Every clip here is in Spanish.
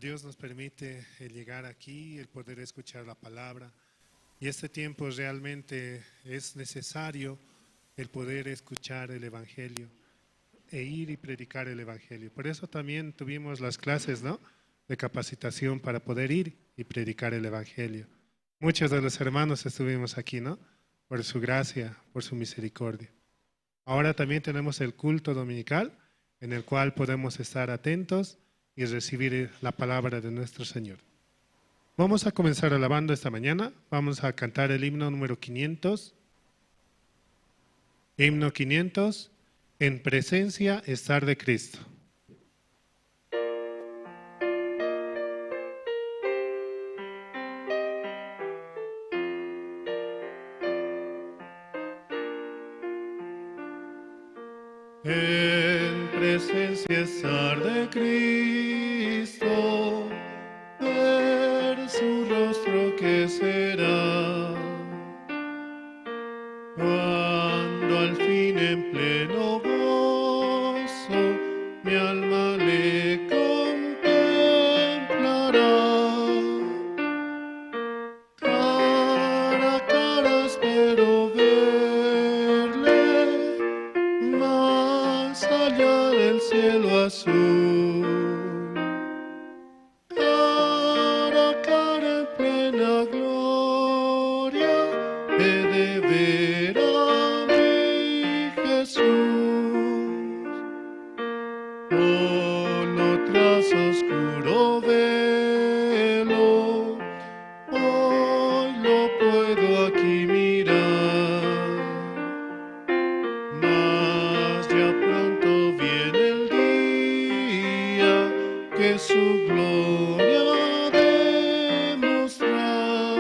Dios nos permite el llegar aquí, el poder escuchar la palabra. Y este tiempo realmente es necesario el poder escuchar el Evangelio e ir y predicar el Evangelio. Por eso también tuvimos las clases, ¿no?, de capacitación para poder ir y predicar el Evangelio. Muchos de los hermanos estuvimos aquí, ¿no?, por su gracia, por su misericordia. Ahora también tenemos el culto dominical, en el cual podemos estar atentos y recibir la palabra de nuestro Señor. Vamos a comenzar alabando esta mañana. Vamos a cantar el himno número 500. Himno 500, en presencia estar de Cristo. En presencia estar de Cristo, ver su rostro que será, cuando al fin en pleno gozo mi alma le contemplará. Cara a cara espero verle, más allá del cielo azul. Cara a cara en plena gloria he de ver a mi Jesús. Solo tras oscuro velo hoy lo puedo aquí mirar, mas ya pronto viene el día que su gloria ha de mostrar.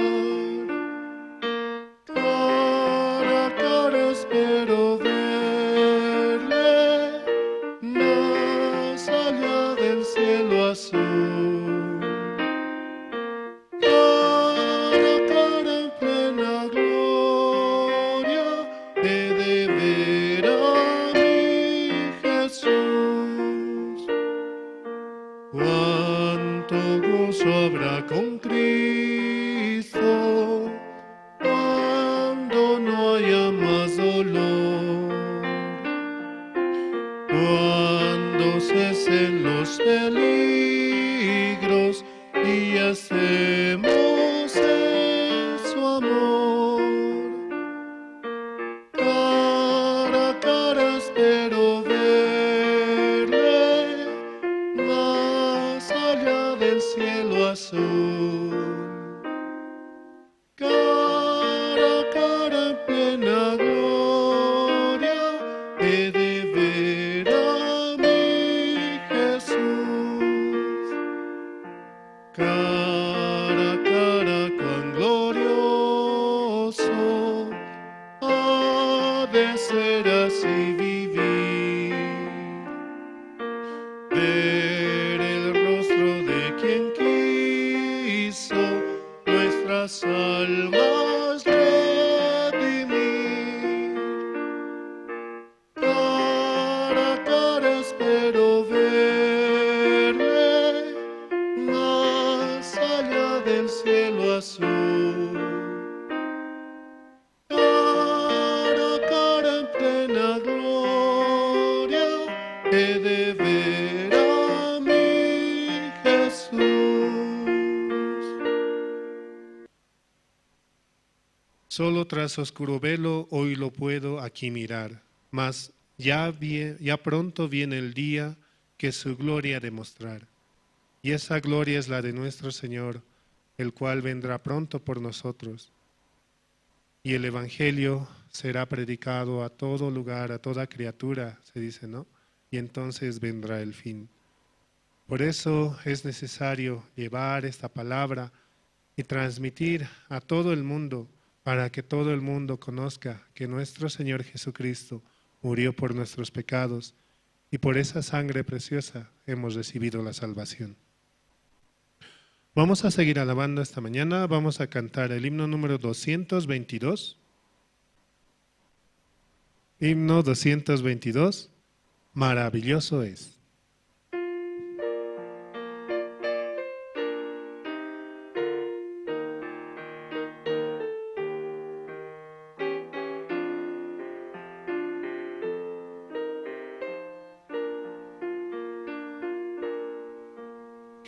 Cara a cara espero verle, más allá del cielo azul. Cara a cara en plena gloria he de ver a mi Jesús. Cuánto gozo habrá con Cristo cuando no haya más dolor, cuando cesen los peligros y hacemos en su amor. Cara a cara espero verle, más allá del cielo azul. Cara a cara en plena gloria he de ver a mi Jesús. Cara a cara cuán glorioso ha de ser así vivir, ver el rostro de quien quiso nuestras almas redimir. Cara a cara espero verle, más allá del cielo azul. Cara a cara en plena gloria he de ver a mi Jesús. Solo tras oscuro velo hoy lo puedo aquí mirar, mas ya pronto viene el día que su gloria ha de mostrar. Y esa gloria es la de nuestro Señor, el cual vendrá pronto por nosotros. Y el Evangelio será predicado a todo lugar, a toda criatura, se dice, ¿no? Y entonces vendrá el fin. Por eso es necesario llevar esta palabra y transmitir a todo el mundo, para que todo el mundo conozca que nuestro Señor Jesucristo murió por nuestros pecados y por esa sangre preciosa hemos recibido la salvación. Vamos a seguir alabando esta mañana, vamos a cantar el himno número 222. Himno 222, maravilloso es.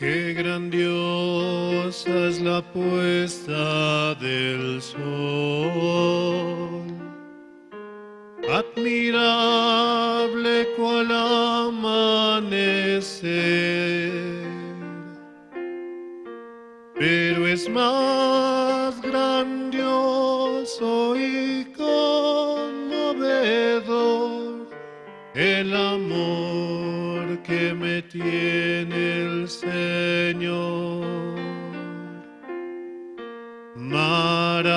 Qué grandiosa es la puesta del sol, admirable cual amanecer, pero es más grandioso y conmovedor el amor que me tiene el Señor. Maravilloso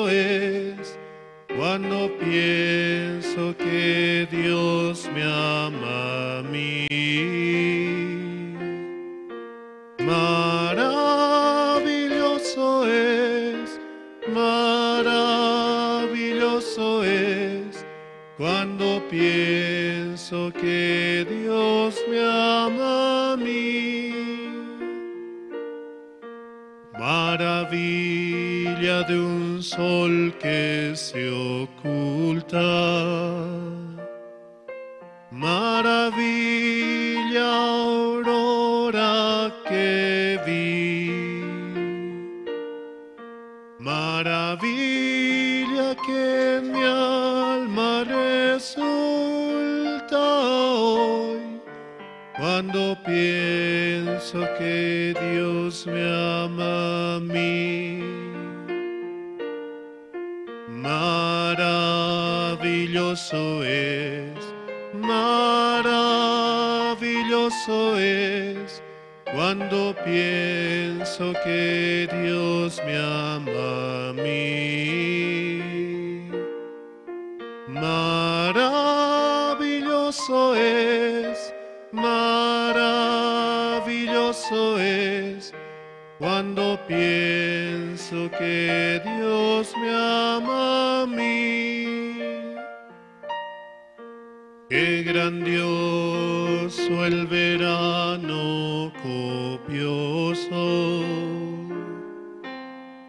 es cuando pienso que Dios me ama a mí. Maravilloso es cuando pienso que Dios me ama a mí. Maravilla de un sol que se oculta, maravilla aurora que vi, maravilla que en mi alma resulta hoy, cuando pienso que Dios me ama a mí. Maravilloso es cuando pienso que Dios me ama a mí. Maravilloso es cuando pienso que Dios me ama a mí. Qué grandioso el verano copioso,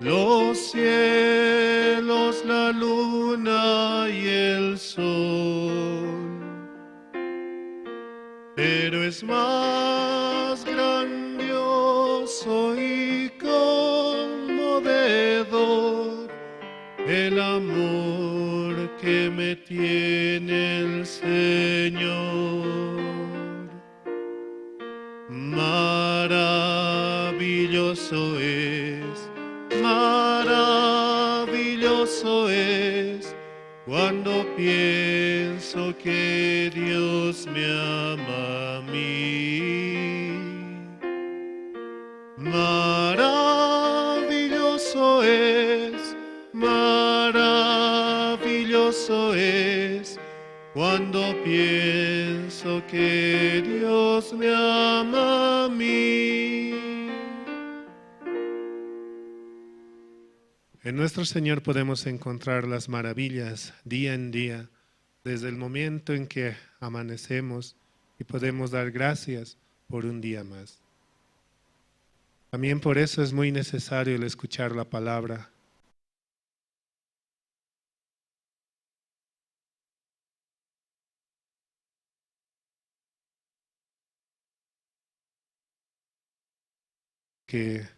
los cielos, la luna y el sol, pero es más grandioso y conmovedor el amor que me tiene el Señor. Maravilloso es cuando pienso que Dios me ama a mí. Maravilloso es cuando pienso que Dios me ama a mí. En nuestro Señor podemos encontrar las maravillas día en día, desde el momento en que amanecemos, y podemos dar gracias por un día más. También por eso es muy necesario el escuchar la palabra. Que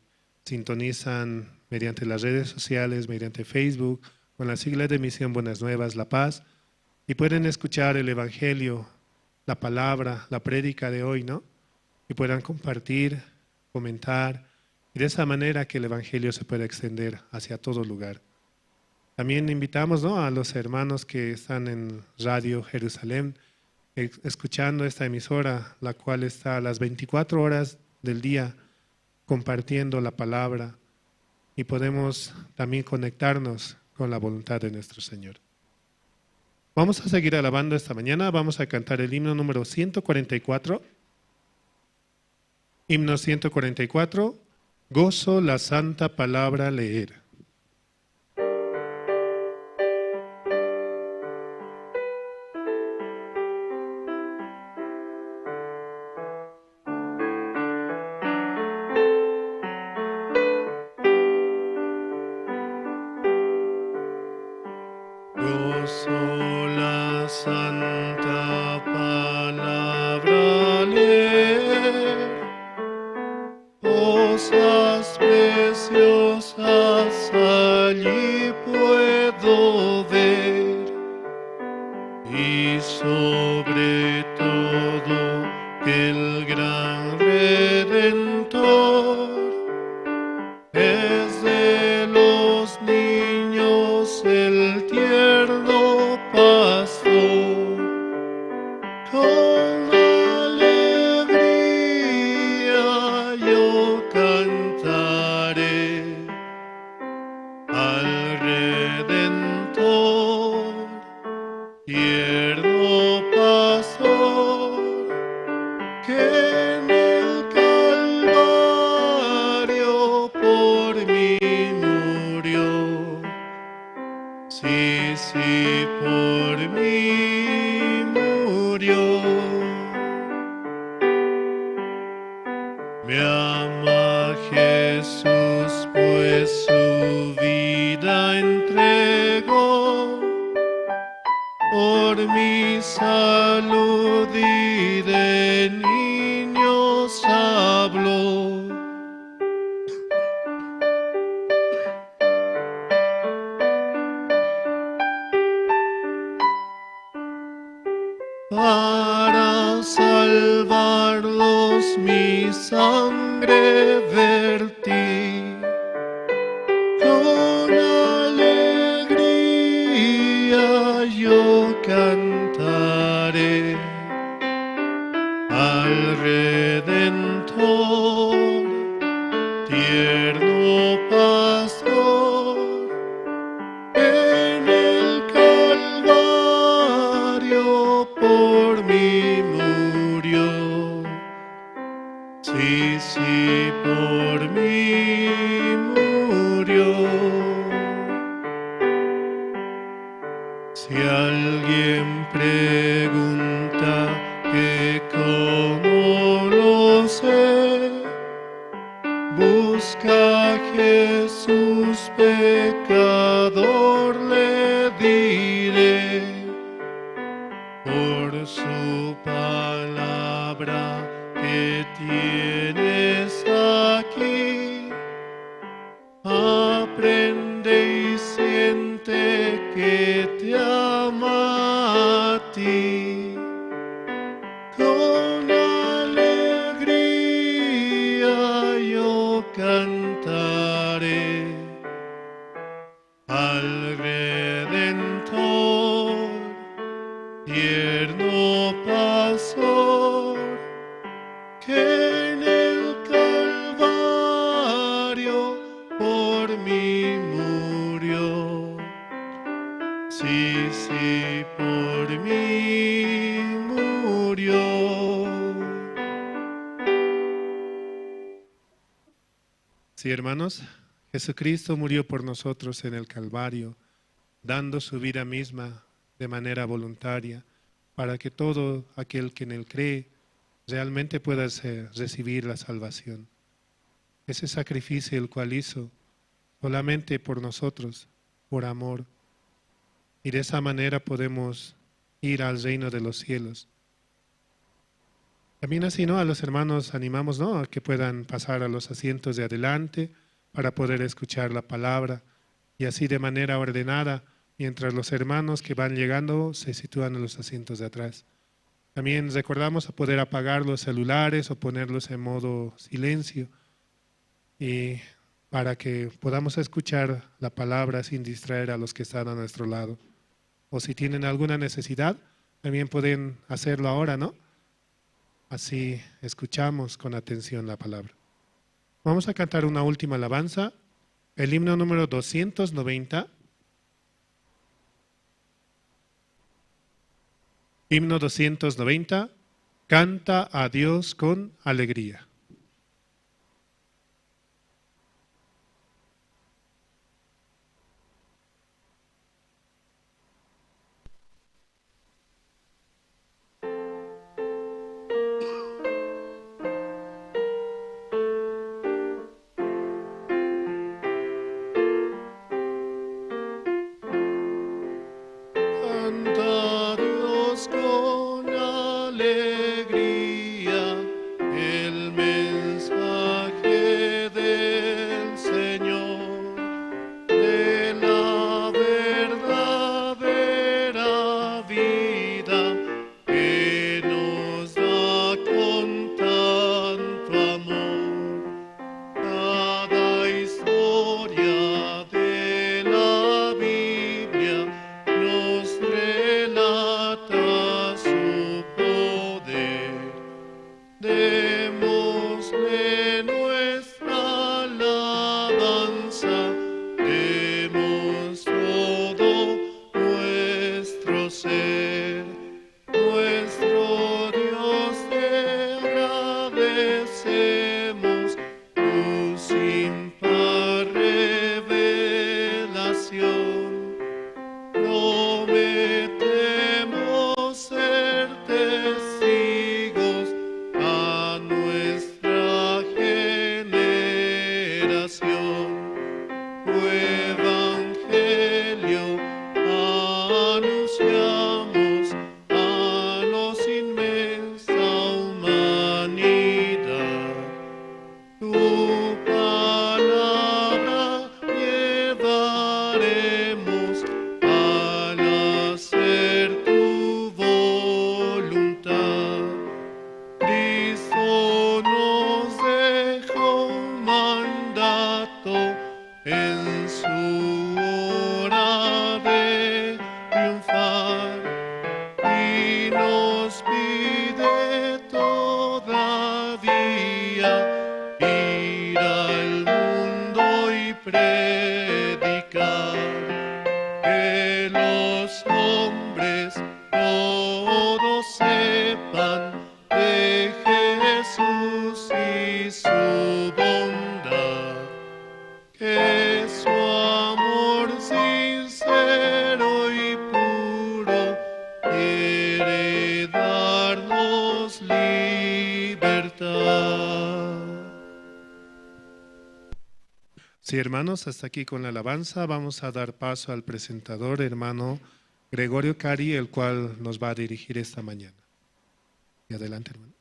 sintonizan mediante las redes sociales, mediante Facebook, con la sigla de Misión Buenas Nuevas, La Paz, y pueden escuchar el Evangelio, la palabra, la prédica de hoy, ¿no? Y puedan compartir, comentar, y de esa manera que el Evangelio se pueda extender hacia todo lugar. También invitamos, ¿no?, a los hermanos que están en Radio Jerusalén, escuchando esta emisora, la cual está a las 24 horas del día compartiendo la palabra, y podemos también conectarnos con la voluntad de nuestro Señor. Vamos a seguir alabando esta mañana, vamos a cantar el himno número 144. Himno 144, gozo la santa palabra leer. Gozo la santa cosas preciosas allí puedo ver, y sobre todo el gran Redentor es de los niños el tierno pastor. Con alegría yo cantaré al Redentor, tierno pastor, que en el Calvario por mí murió. Sí, sí, por mí murió. Me ama Jesús, pues su vida entregó por mi salud, y de niños habló. Para salvarlos mi sangre vertí, con alegría yo cantaré al Redentor, tierno pastor, en el Calvario por mí murió. Sí, sí, por mí murió. Si alguien pregunta que cómo lo sé, busca a Jesús pecador, le diré, por su palabra que tienes aquí, aprende y siente que te ama a ti. Con alegría yo cantaré al Redentor, tierno pastor, que en el Calvario por mí murió. Sí, sí, por mí murió. Sí, hermanos, Jesucristo murió por nosotros en el Calvario, dando su vida misma de manera voluntaria, para que todo aquel que en él cree realmente pueda recibir la salvación. Ese sacrificio el cual hizo solamente por nosotros, por amor, y de esa manera podemos ir al reino de los cielos. También así, ¿no? A los hermanos animamos, ¿no?, a que puedan pasar a los asientos de adelante para poder escuchar la palabra, y así de manera ordenada, mientras los hermanos que van llegando se sitúan en los asientos de atrás. También recordamos a poder apagar los celulares o ponerlos en modo silencio, y para que podamos escuchar la palabra sin distraer a los que están a nuestro lado. O si tienen alguna necesidad, también pueden hacerlo ahora, ¿no? Así escuchamos con atención la palabra. Vamos a cantar una última alabanza, el himno número 290. Himno 290, canta a Dios con alegría. Canta a Dios con alegría, Él me creación. Tu evangelio anunciamos a los inmensa humanidad. Tu palabra llevaremos al hacer tu voluntad. Cristo nos dejó un mandato en su hora de triunfar y nos pide todavía ir al mundo y predicar, que los hombres todos sepan de Jesús y su bondad, que su amor sincero y puro quiere darnos libertad. Sí, hermanos, hasta aquí con la alabanza. Vamos a dar paso al presentador, hermano Gregorio Cari, el cual nos va a dirigir esta mañana. Y adelante, hermano.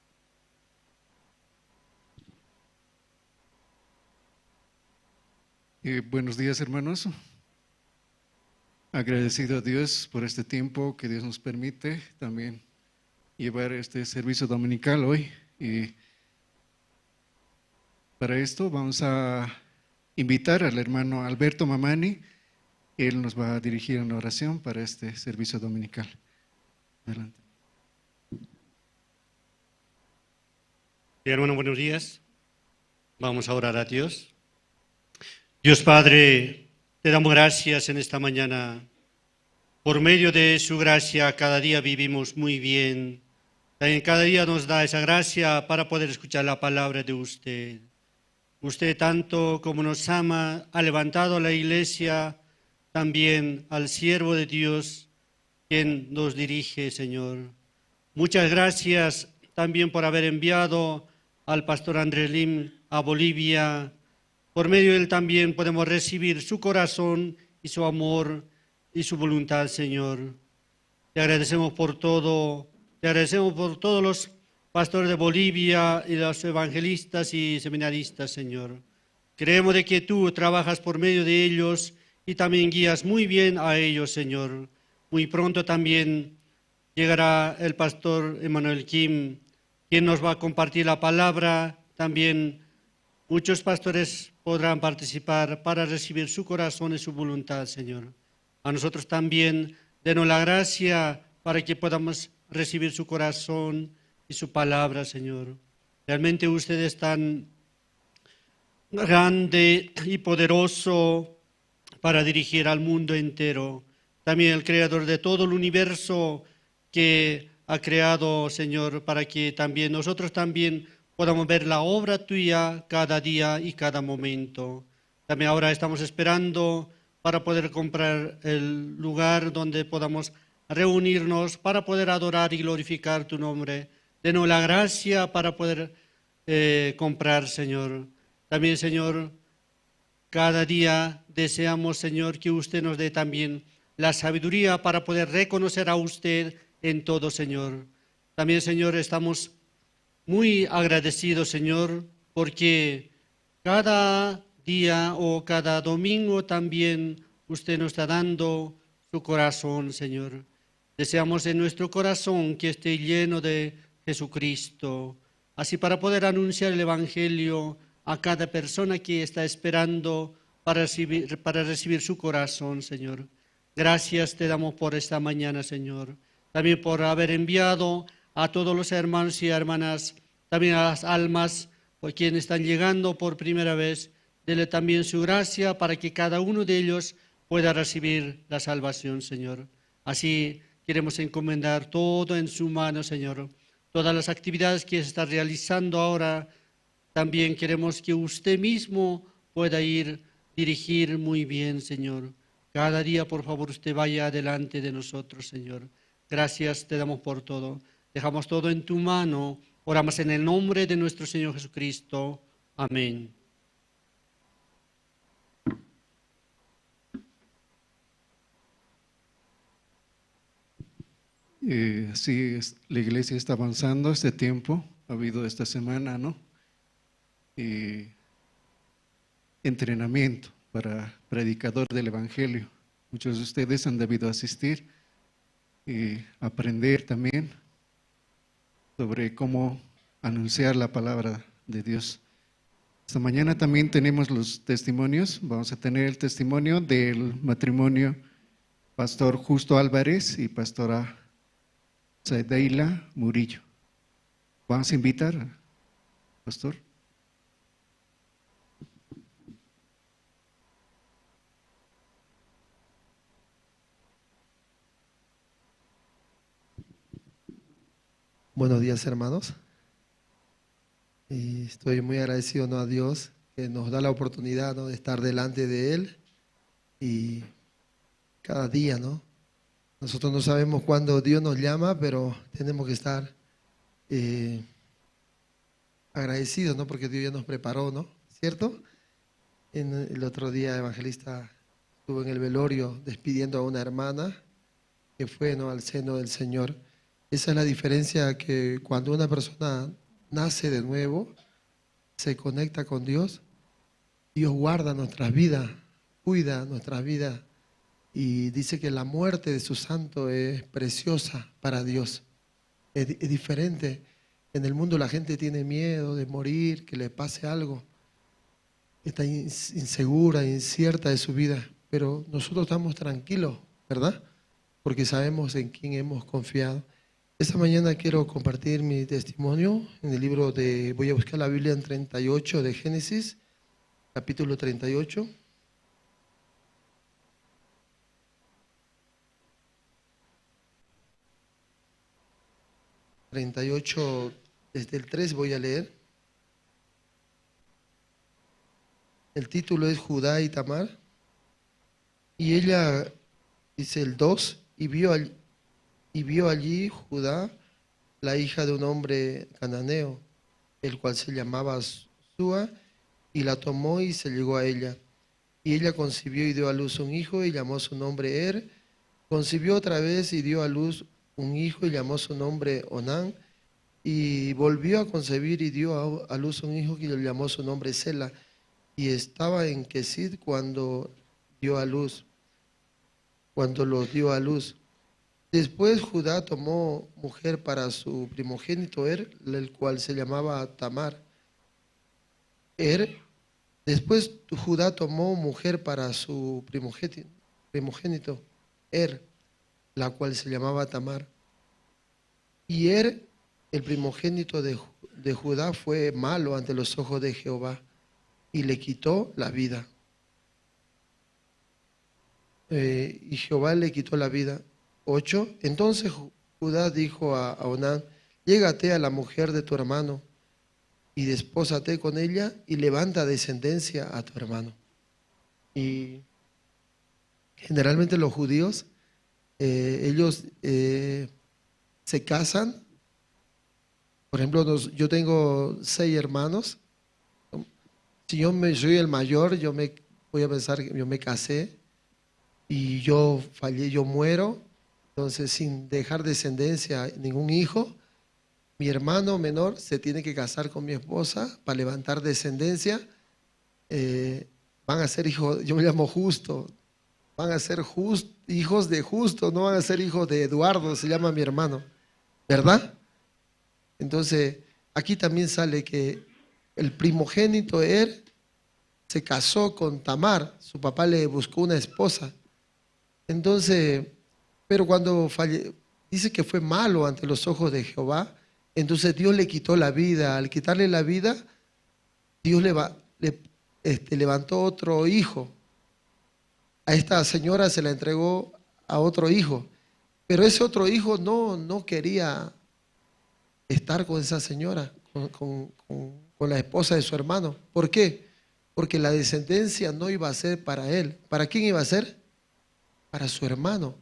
Buenos días, hermanos. Agradecido a Dios por este tiempo que Dios nos permite también llevar este servicio dominical hoy. Y para esto vamos a invitar al hermano Alberto Mamani. Él nos va a dirigir una oración para este servicio dominical. Adelante. Hermano, buenos días. Vamos a orar a Dios. Dios Padre, te damos gracias en esta mañana. Por medio de su gracia, cada día vivimos muy bien. También cada día nos da esa gracia para poder escuchar la palabra de usted. Usted, tanto como nos ama, ha levantado a la iglesia, también al siervo de Dios, quien nos dirige, Señor. Muchas gracias también por haber enviado al pastor Andrés Lim a Bolivia. Por medio de él también podemos recibir su corazón y su amor y su voluntad, Señor. Te agradecemos por todo. Te agradecemos por todos los pastores de Bolivia y los evangelistas y seminaristas, Señor. Creemos de que tú trabajas por medio de ellos y también guías muy bien a ellos, Señor. Muy pronto también llegará el pastor Emmanuel Kim, quien nos va a compartir la palabra. También muchos pastores podrán participar para recibir su corazón y su voluntad, Señor. A nosotros también, denos la gracia para que podamos recibir su corazón y su palabra, Señor. Realmente usted es tan grande y poderoso para dirigir al mundo entero. También el creador de todo el universo que ha creado, Señor, para que también nosotros también podamos ver la obra tuya cada día y cada momento. También ahora estamos esperando para poder comprar el lugar donde podamos reunirnos para poder adorar y glorificar tu nombre. Denos la gracia para poder comprar, Señor. También, Señor, cada día deseamos, Señor, que usted nos dé también la sabiduría para poder reconocer a usted en todo, Señor. También, Señor, estamos muy agradecidos, Señor, porque cada día o cada domingo también usted nos está dando su corazón, Señor. Deseamos en nuestro corazón que esté lleno de Jesucristo, así para poder anunciar el Evangelio a cada persona que está esperando para recibir su corazón, Señor. Gracias te damos por esta mañana, Señor. También por haber enviado a todos los hermanos y hermanas, también a las almas, por quienes están llegando por primera vez. Dele también su gracia para que cada uno de ellos pueda recibir la salvación, Señor. Así queremos encomendar todo en su mano, Señor. Todas las actividades que se están realizando ahora, también queremos que usted mismo pueda dirigir muy bien, Señor. Cada día, por favor, usted vaya adelante de nosotros, Señor. Gracias te damos por todo. Dejamos todo en tu mano. Oramos en el nombre de nuestro Señor Jesucristo. Amén. Sí, la iglesia está avanzando este tiempo, ha habido esta semana, ¿no? Entrenamiento para predicador del Evangelio. Muchos de ustedes han debido asistir y aprender también sobre cómo anunciar la palabra de Dios. Esta mañana también tenemos los testimonios. Vamos a tener el testimonio del matrimonio Pastor Justo Álvarez y Pastora Zadeila Murillo. Vamos a invitar, Pastor. Buenos días, hermanos. Y estoy muy agradecido, ¿no?, a Dios que nos da la oportunidad, ¿no?, de estar delante de Él y cada día, ¿no? Nosotros no sabemos cuándo Dios nos llama, pero tenemos que estar agradecidos, ¿no? Porque Dios ya nos preparó, ¿no? ¿Cierto? El otro día, evangelista estuvo en el velorio despidiendo a una hermana que fue, ¿no?, al seno del Señor. Esa es la diferencia, que cuando una persona nace de nuevo, se conecta con Dios, Dios guarda nuestras vidas, cuida nuestras vidas y dice que la muerte de su santo es preciosa para Dios. Es diferente. En el mundo la gente tiene miedo de morir, que le pase algo. Está insegura, incierta de su vida, pero nosotros estamos tranquilos, ¿verdad? Porque sabemos en quién hemos confiado. Esta mañana quiero compartir mi testimonio en el libro de, voy a buscar la Biblia en 38 de Génesis, capítulo 38. Desde el 3 voy a leer. El título es Judá y Tamar. Y ella, dice el 2, y vio allí Judá, la hija de un hombre cananeo, el cual se llamaba Súa, y la tomó y se llegó a ella. Y ella concibió y dio a luz un hijo y llamó su nombre Er. Concibió otra vez y dio a luz un hijo y llamó su nombre Onán. Y volvió a concebir y dio a luz un hijo y llamó su nombre Sela. Y estaba en Quesid cuando los dio a luz. Después Judá tomó mujer para su primogénito Er, el cual se llamaba Tamar. Después Judá tomó mujer para su primogénito Er, la cual se llamaba Tamar. Y el primogénito de Judá, fue malo ante los ojos de Jehová y le quitó la vida. Y Jehová le quitó la vida. 8. Entonces Judá dijo a Onán: llégate a la mujer de tu hermano y despósate con ella y levanta descendencia a tu hermano. Y generalmente los judíos, ellos se casan. Por ejemplo, yo tengo 6 hermanos. Si yo soy el mayor, voy a pensar que yo me casé y yo fallé, yo muero. Entonces, sin dejar descendencia, ningún hijo, mi hermano menor se tiene que casar con mi esposa para levantar descendencia. Van a ser hijos, yo me llamo Justo, van a ser hijos de Justo, no van a ser hijos de Eduardo, se llama mi hermano, ¿verdad? Entonces, aquí también sale que el primogénito se casó con Tamar, su papá le buscó una esposa. Entonces, pero cuando dice que fue malo ante los ojos de Jehová, entonces Dios le quitó la vida. Al quitarle la vida, Dios levantó otro hijo. A esta señora se la entregó a otro hijo, pero ese otro hijo no quería estar con esa señora, con la esposa de su hermano. ¿Por qué? Porque la descendencia no iba a ser para él. ¿Para quién iba a ser? Para su hermano.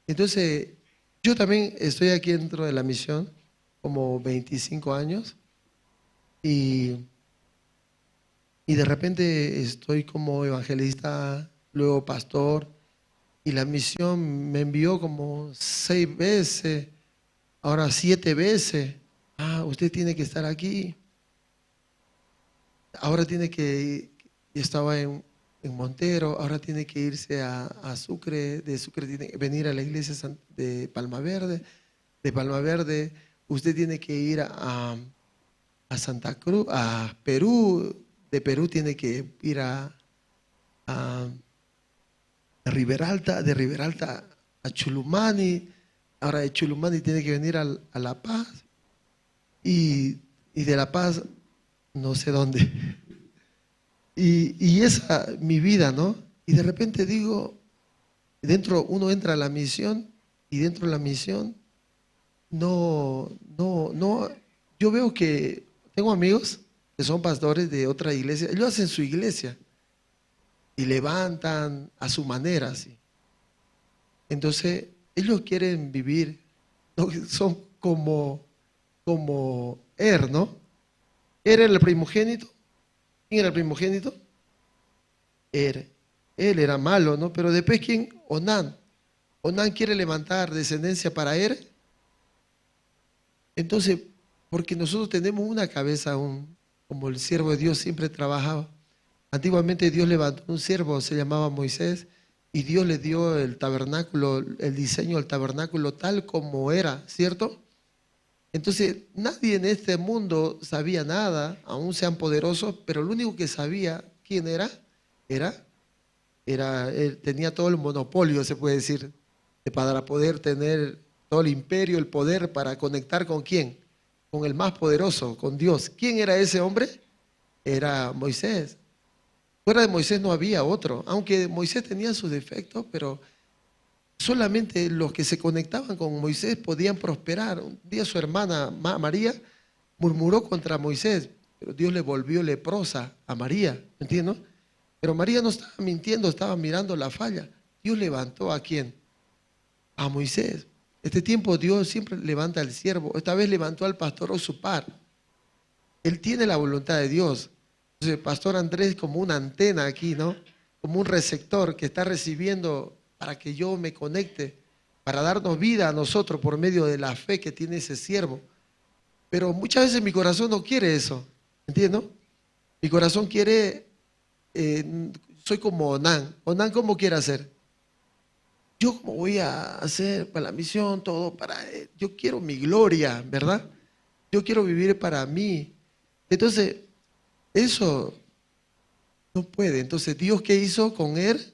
Entonces, yo también estoy aquí dentro de la misión como 25 años y de repente estoy como evangelista, luego pastor, y la misión me envió como 6 veces, ahora 7 veces. Ah, usted tiene que estar aquí. Ahora tiene que, estaba en Montero, ahora tiene que irse a Sucre, de Sucre tiene que venir a la iglesia de Palma Verde, de Palma Verde usted tiene que ir a Santa Cruz, a Perú, de Perú tiene que ir a Riberalta, de Riberalta a Chulumani, ahora de Chulumani tiene que venir a La Paz y de La Paz no sé dónde. Y esa mi vida, ¿no? Y de repente digo, uno entra a la misión y dentro de la misión no, yo veo que tengo amigos que son pastores de otra iglesia, ellos hacen su iglesia y levantan a su manera, así. Entonces, ellos quieren vivir, ¿no? Son como ¿no? Era el primogénito. ¿Quién era el primogénito? Él era malo, ¿no? Pero después, ¿quién? Onán. Onán quiere levantar descendencia para él. Entonces, porque nosotros tenemos una cabeza, como el siervo de Dios siempre trabajaba. Antiguamente Dios levantó un siervo, se llamaba Moisés, y Dios le dio el tabernáculo, el diseño del tabernáculo tal como era, ¿cierto? Entonces, nadie en este mundo sabía nada, aún sean poderosos, pero lo único que sabía quién era, él tenía todo el monopolio, se puede decir, para poder tener todo el imperio, el poder para conectar con quién, con el más poderoso, con Dios. ¿Quién era ese hombre? Era Moisés. Fuera de Moisés no había otro, aunque Moisés tenía sus defectos, pero solamente los que se conectaban con Moisés podían prosperar. Un día su hermana María murmuró contra Moisés, pero Dios le volvió leprosa a María, ¿entiendes? Pero María no estaba mintiendo, estaba mirando la falla. Dios levantó ¿a quién? A Moisés. Este tiempo Dios siempre levanta al siervo. Esta vez levantó al pastor Osupar. Él tiene la voluntad de Dios. Entonces el pastor Andrés es como una antena aquí, ¿no? Como un receptor que está recibiendo para que yo me conecte, para darnos vida a nosotros por medio de la fe que tiene ese siervo. Pero muchas veces mi corazón no quiere eso, ¿entiendes? Mi corazón quiere, soy como Onán. Onán, ¿cómo quiere hacer? Yo como voy a hacer para la misión, todo para él. Yo quiero mi gloria, ¿verdad? Yo quiero vivir para mí. Entonces, eso no puede. Entonces, ¿Dios qué hizo con él?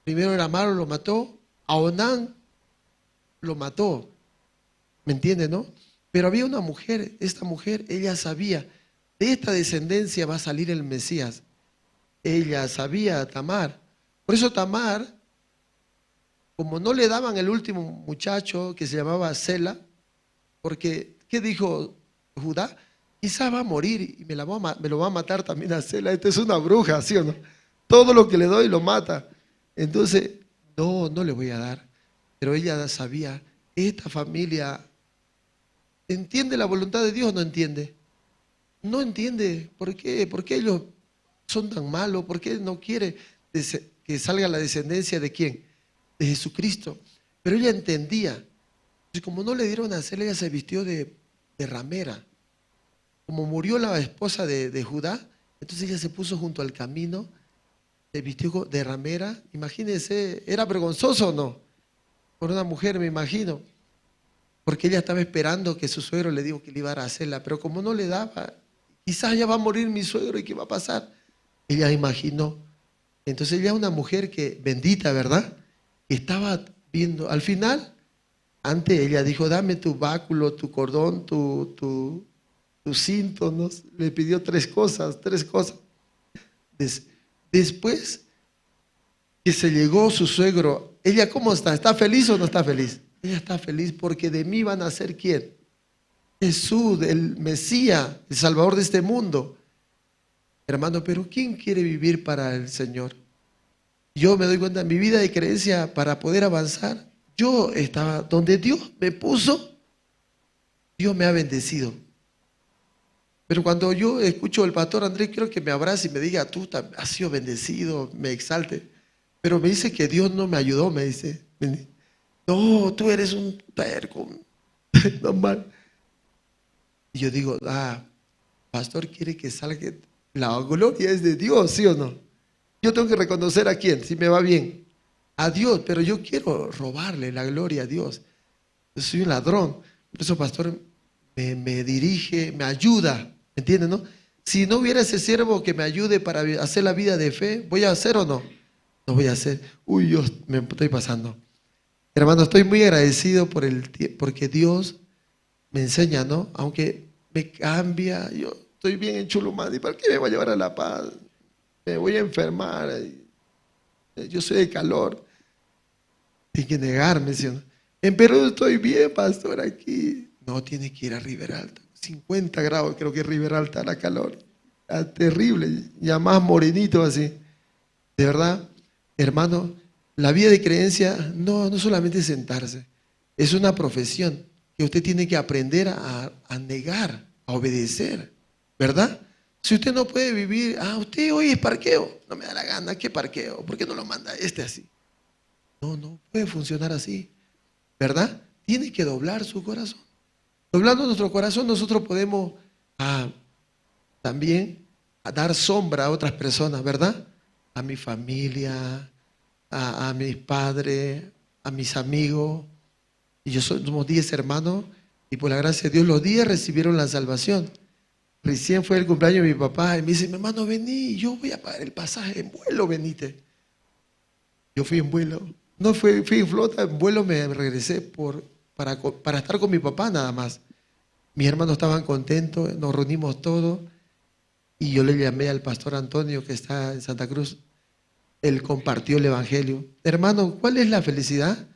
Primero era malo, lo mató. A Onán lo mató. ¿Me entiende, no? Pero había una mujer, esta mujer, ella sabía, de esta descendencia va a salir el Mesías. Ella sabía, Tamar. Por eso Tamar, como no le daban el último muchacho que se llamaba Sela, porque, ¿qué dijo Judá? Quizá va a morir y me lo va a matar también a Sela. Esta es una bruja, ¿sí o no? Todo lo que le doy lo mata. Entonces, no le voy a dar. Pero ella sabía, esta familia entiende la voluntad de Dios o no entiende. No entiende. ¿Por qué? ¿Por qué ellos son tan malos? ¿Por qué no quiere que salga la descendencia de quién? De Jesucristo. Pero ella entendía. Entonces, como no le dieron a hacer, ella se vistió de ramera. Como murió la esposa de Judá, entonces ella se puso junto al camino, se vistió de ramera. Imagínense, ¿era vergonzoso o no? Por una mujer, me imagino. Porque ella estaba esperando que su suegro le dijo que le iba a dar a hacerla, pero como no le daba, quizás ya va a morir mi suegro y ¿qué va a pasar? Ella imaginó. Entonces ella es una mujer que, bendita, ¿verdad? Estaba viendo, al final, antes ella dijo, dame tu báculo, tu cordón, tu cinto, ¿no? Le pidió tres cosas. Después que se llegó su suegro, ¿ella cómo está? ¿Está feliz o no está feliz? Ella está feliz porque de mí van a ser ¿quién? Jesús, el Mesías, el Salvador de este mundo. Hermano, pero ¿quién quiere vivir para el Señor? Yo me doy cuenta en mi vida de creencia para poder avanzar. Yo estaba donde Dios me puso, Dios me ha bendecido. Pero cuando yo escucho al pastor Andrés, quiero que me abrace y me diga, tú has sido bendecido, me exalte. pero me dice que Dios no me ayudó, me dice. No, tú eres un terco, normal. Y yo digo, pastor quiere que salga, la gloria es de Dios, ¿sí o no? Yo tengo que reconocer a quién, si me va bien, a Dios, pero yo quiero robarle la gloria a Dios. Yo soy un ladrón, por eso pastor me dirige, me ayuda, ¿me entiendes, no? Si no hubiera ese siervo que me ayude para hacer la vida de fe, ¿voy a hacer o no? No voy a hacer. Uy, yo me estoy pasando. Hermano, estoy muy agradecido porque Dios me enseña, ¿no? Aunque me cambia, yo estoy bien en Chulumani, ¿para qué me voy a llevar a La Paz? Me voy a enfermar, yo soy de calor. Tiene que negarme, ¿sí o no? En Perú estoy bien, pastor, aquí. No, tiene que ir a Riberalta. 50 grados creo que es Riberalta la calor. Terrible, ya más morenito así. De verdad, hermano, la vida de creencia no solamente es sentarse, es una profesión que usted tiene que aprender a negar, a obedecer, ¿verdad? Si usted no puede vivir, usted hoy es parqueo, no me da la gana, ¿qué parqueo? ¿Por qué no lo manda así? No puede funcionar así, ¿verdad? Tiene que doblar su corazón. Doblando nuestro corazón nosotros podemos también dar sombra a otras personas, ¿verdad? A mi familia, a mis padres, a mis amigos. Y somos 10 hermanos y por la gracia de Dios los 10 recibieron la salvación. Recién fue el cumpleaños de mi papá y me dice, mi hermano, vení, yo voy a pagar el pasaje en vuelo, venite. Yo fui en vuelo, no fui en flota, en vuelo me regresé para estar con mi papá nada más. Mis hermanos estaban contentos, nos reunimos todos y yo le llamé al pastor Antonio que está en Santa Cruz. Él compartió el evangelio. Hermano, ¿cuál es la felicidad?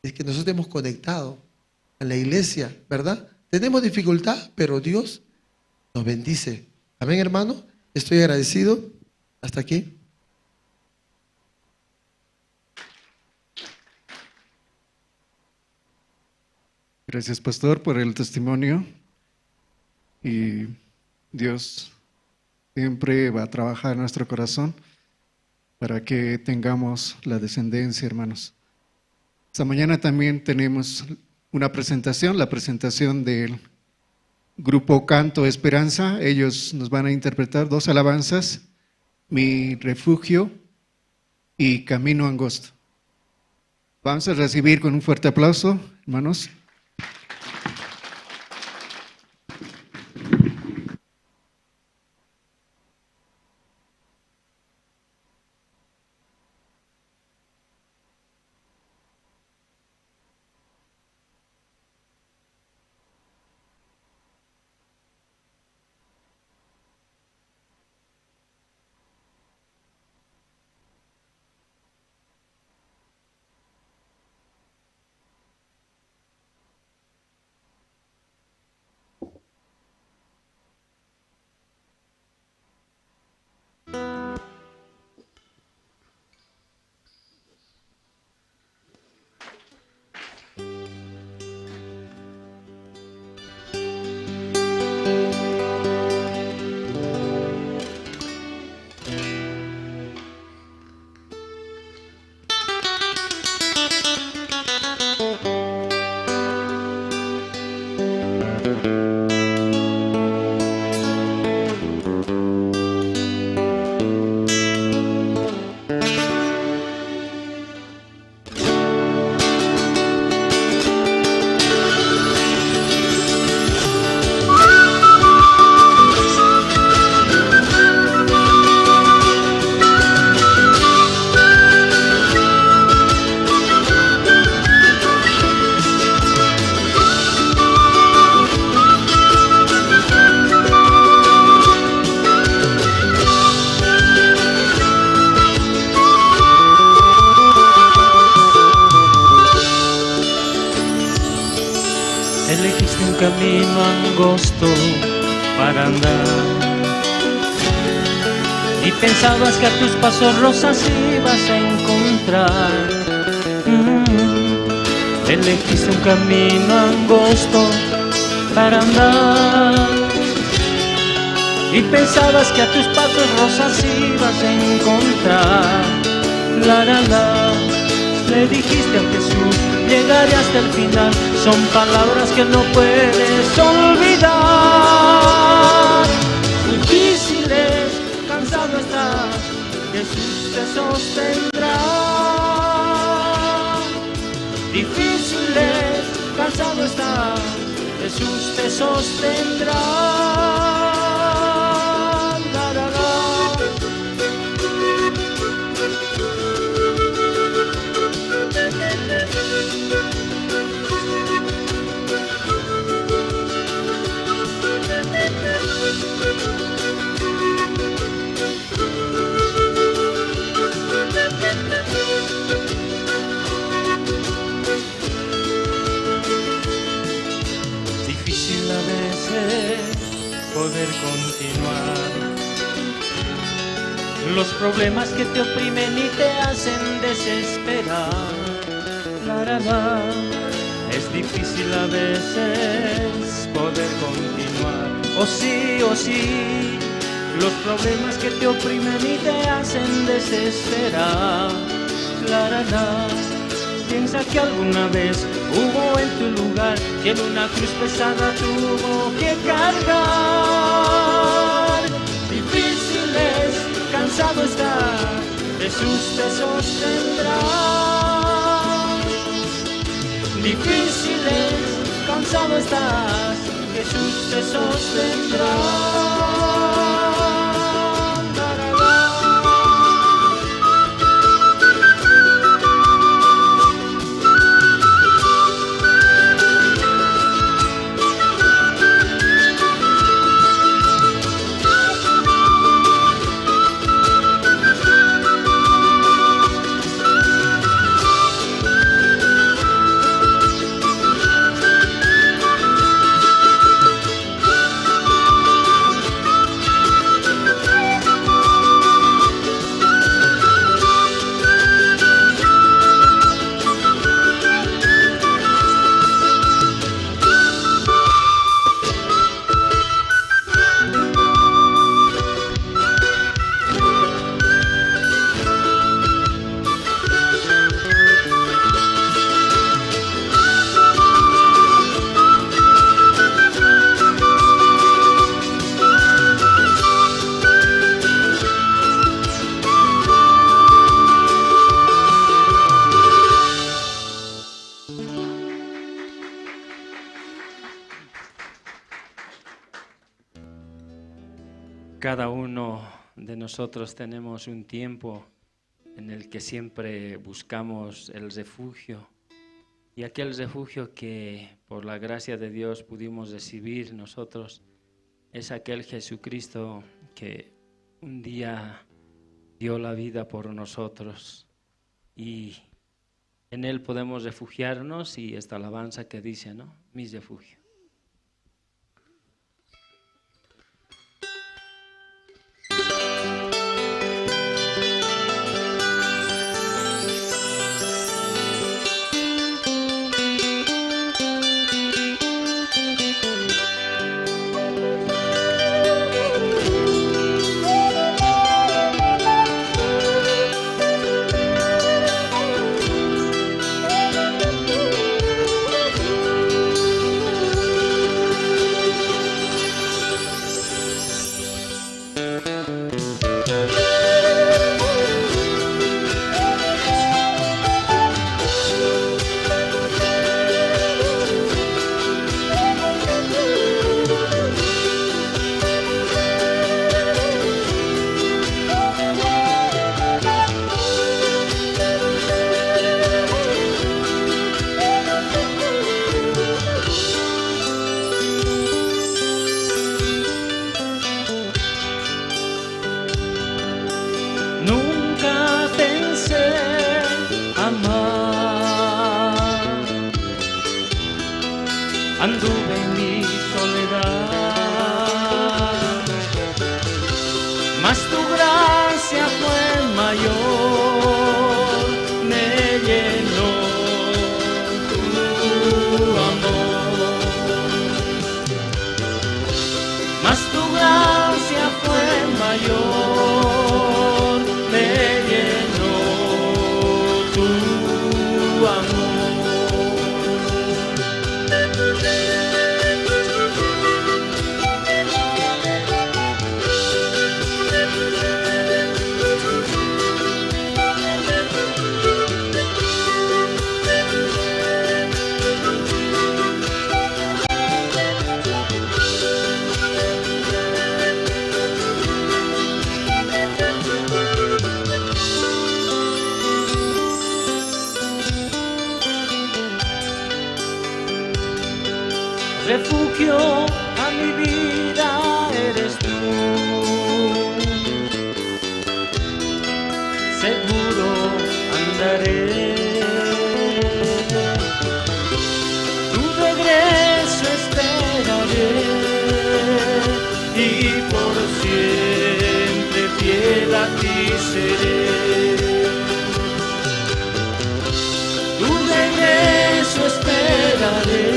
Es que nosotros hemos conectado a la iglesia, ¿verdad? Tenemos dificultad, pero Dios nos bendice. Amén, hermano. Estoy agradecido. Hasta aquí. Gracias, pastor, por el testimonio. Y Dios siempre va a trabajar en nuestro corazón para que tengamos la descendencia, hermanos. Esta mañana también tenemos una presentación, la presentación del grupo Canto Esperanza. Ellos nos van a interpretar 2 alabanzas, Mi Refugio y Camino Angosto. Vamos a recibir con un fuerte aplauso, hermanos. Camino angosto para andar y pensabas que a tus pasos rosas ibas a encontrar. Elegiste un camino angosto para andar y pensabas que a tus pasos rosas ibas a encontrar. la la la. Le dijiste a Jesús, llegaré hasta el final. Son palabras que no puedes olvidar. Difíciles, cansado estás, Jesús te sostendrá. Difíciles, cansado estás, Jesús te sostendrá. La, la, la. Difícil a veces poder continuar. Los problemas que te oprimen y te hacen desesperar. La, la, la. Es difícil a veces poder continuar. Oh sí, los problemas que te oprimen y te hacen desesperar. La, la, la. Piensa que alguna vez hubo en tu lugar quien una cruz pesada tuvo que cargar. Difíciles, cansado estás, Jesús te sostendrá. Difíciles, cansado estás, Jesús te sostendrá. La, la, la. Cada uno de nosotros tenemos un tiempo en el que siempre buscamos el refugio, y aquel refugio que por la gracia de Dios pudimos recibir nosotros es aquel Jesucristo que un día dio la vida por nosotros, y en Él podemos refugiarnos. Y esta alabanza que dice, ¿no? Mi refugio. refugio a mi vida eres tú. Seguro andaré, tu regreso esperaré y por siempre fiel a ti seré. Tu regreso esperaré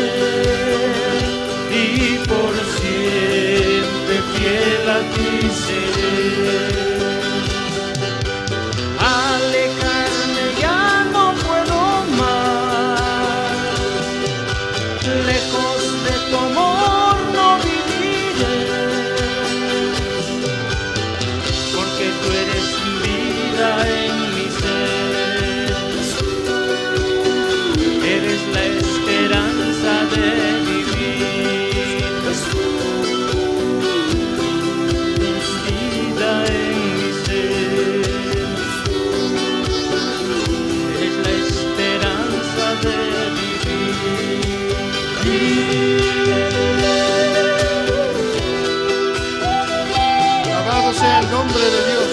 y por siempre fiel a ti seré. Alejarme ya no puedo más, lejos de tu amor no viviré, porque tú eres vida en mi ser, eres la esperanza de vivir, eres vida en mi ser, eres la esperanza de vivir. Alabado sea el nombre de Dios.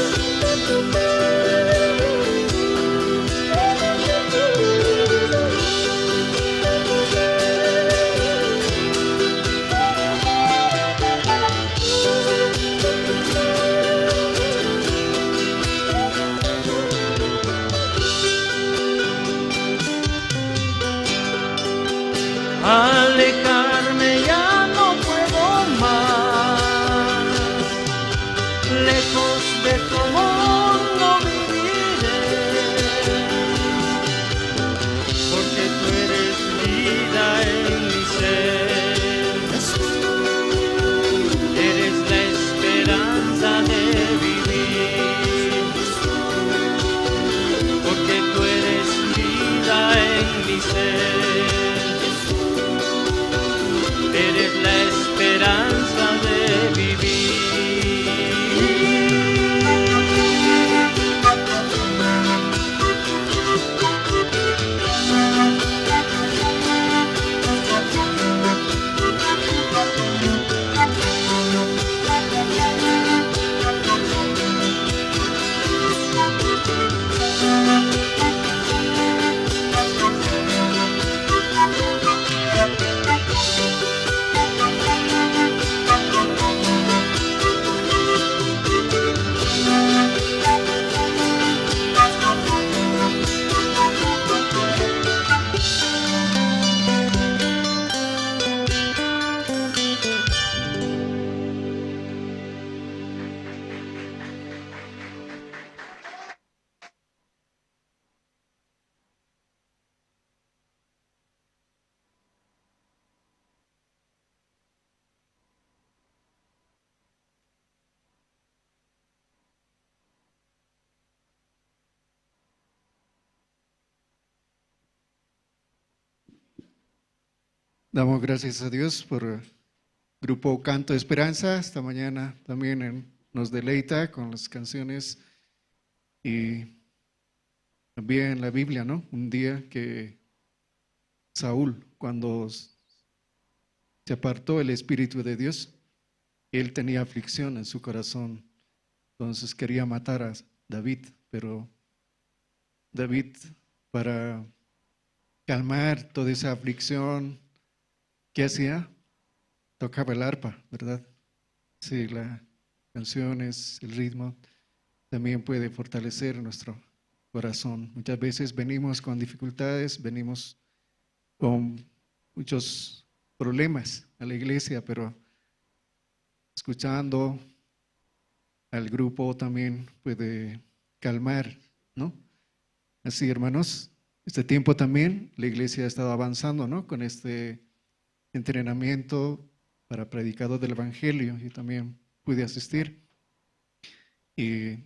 Alejarme ya no puedo más, lejos de tu amor no viviré, porque tú eres vida en mi ser, eres la esperanza de vivir, porque tú eres vida en mi ser. Eres la esperanza de vivir. Damos gracias a Dios por el grupo Canto de Esperanza. Esta mañana también nos deleita con las canciones y también la Biblia, ¿no? Un día que Saúl, cuando se apartó el Espíritu de Dios, él tenía aflicción en su corazón. Entonces quería matar a David, pero David, para calmar toda esa aflicción, ¿qué hacía? Tocaba el arpa, ¿verdad? Sí, las canciones, el ritmo, también puede fortalecer nuestro corazón. Muchas veces venimos con dificultades, venimos con muchos problemas a la iglesia, pero escuchando al grupo también puede calmar, ¿no? Así, hermanos, este tiempo también la iglesia ha estado avanzando, ¿no? Con este entrenamiento para predicador del Evangelio. Yo también pude asistir y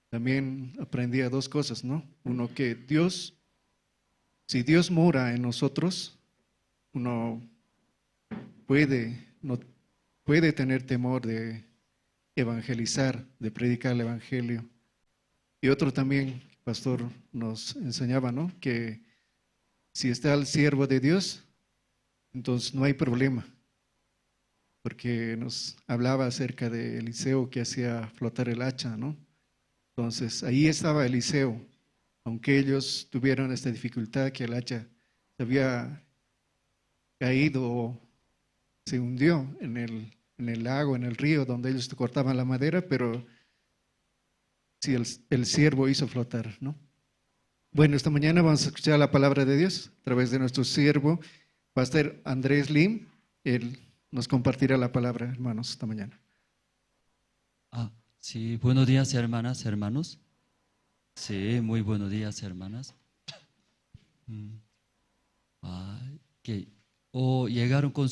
también aprendí a dos cosas, ¿no? Uno, que Dios, si Dios mora en nosotros, uno no puede tener temor de evangelizar, de predicar el Evangelio. Y otro también, el pastor nos enseñaba, ¿no? Que si está el siervo de Dios, entonces no hay problema, porque nos hablaba acerca de Eliseo que hacía flotar el hacha, ¿no? Entonces, ahí estaba Eliseo, aunque ellos tuvieron esta dificultad que el hacha se había caído o se hundió en el lago, en el río donde ellos cortaban la madera, pero sí el siervo hizo flotar, ¿no? Bueno, esta mañana vamos a escuchar la palabra de Dios a través de nuestro siervo, Pastor Andrés Lim. Él nos compartirá la palabra, hermanos, esta mañana. Sí, buenos días, hermanas, hermanos. Sí, muy buenos días, hermanas. Llegaron con